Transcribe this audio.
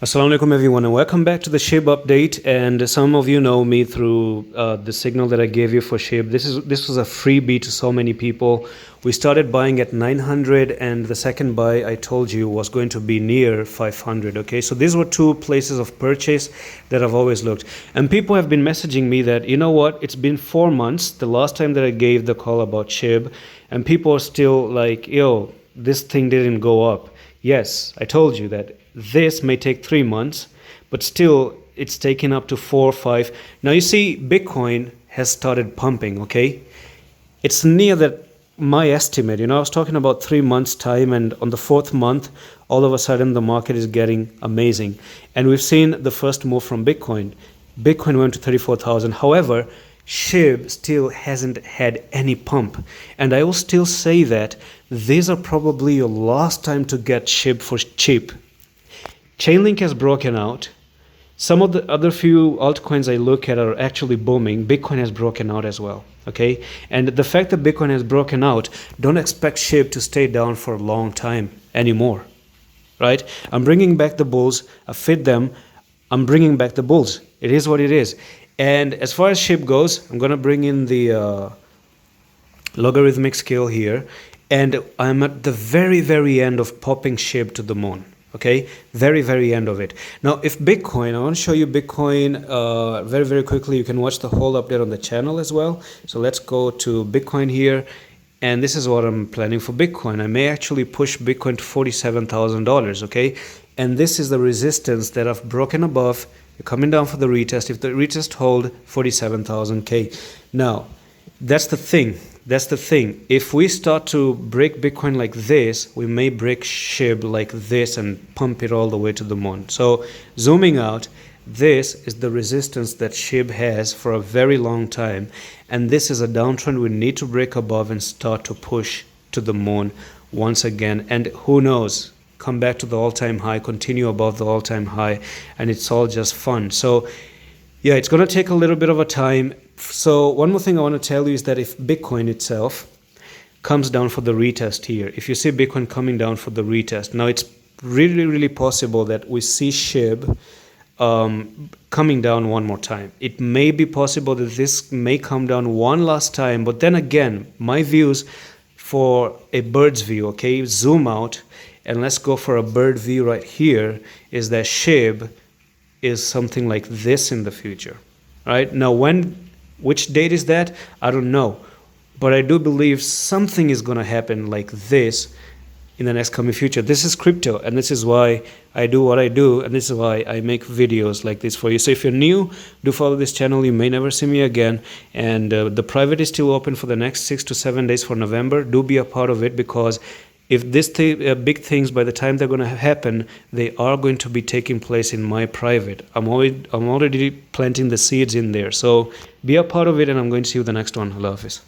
Assalamu alaikum everyone, and welcome back to the Shib update. And some of you know me through the signal that I gave you for Shib. This was a freebie to so many people. We started buying at 900 and the second buy I told you was going to be near 500. Okay, so these were two places of purchase that I've always looked. And people have been messaging me that, you know what, it's been 4 months, the last time that I gave the call about Shib, and people are still like, yo, this thing didn't go up. Yes, I told you that this may take 3 months, but still it's taken up to 4 or 5. Now you see Bitcoin has started pumping, okay? It's near that my estimate, I was talking about 3 months time, and on the 4th month, all of a sudden the market is getting amazing. And we've seen the first move from Bitcoin. Bitcoin went to 34,000. However, Shib still hasn't had any pump. And I will still say that these are probably your last time to get Shib for cheap. Chainlink has broken out. Some of the other few altcoins I look at are actually booming. Bitcoin has broken out as well. Okay, and the fact that Bitcoin has broken out, don't expect Shib to stay down for a long time anymore. Right? I'm bringing back the bulls. I fit them. I'm bringing back the bulls. It is what it is. And as far as Shib goes, I'm going to bring in the logarithmic scale here. And I'm at the very end of popping Shib to the moon. Okay, very end of it. Now, if Bitcoin, I want to show you Bitcoin very quickly. You can watch the whole update on the channel as well. So let's go to Bitcoin here. And this is what I'm planning for Bitcoin. I may actually push Bitcoin to $47,000, okay? And this is the resistance that I've broken above. You're coming down for the retest. If the retest hold, 47,000K. Now, that's the thing. If we start to break Bitcoin like this, we may break Shib like this and pump it all the way to the moon. So zooming out, this is the resistance that Shib has for a very long time. And this is a downtrend we need to break above and start to push to the moon once again. And who knows, come back to the all-time high, continue above the all-time high, and it's all just fun. So yeah, it's going to take a little bit of a time. So one more thing I want to tell you is that if Bitcoin itself comes down for the retest here, if you see Bitcoin coming down for the retest, now it's really possible that we see Shib coming down one more time. It may be possible that this may come down one last time, but then again, my views for a bird's view, okay, zoom out and let's go for a bird view right here, is that Shib is something like this in the future. Right now, which date is that? I don't know, but I do believe something is going to happen like this in the next coming future. This is crypto, and this is why I do what I do, and this is why I make videos like this for you. So if you're new, do follow this channel. You may never see me again, and the private is still open for the next 6 to 7 days for November. Do be a part of it, because if this big things, by the time they're going to happen, they are going to be taking place in my private. I'm already planting the seeds in there. So be a part of it, and I'm going to see you the next one. Allah Hafiz.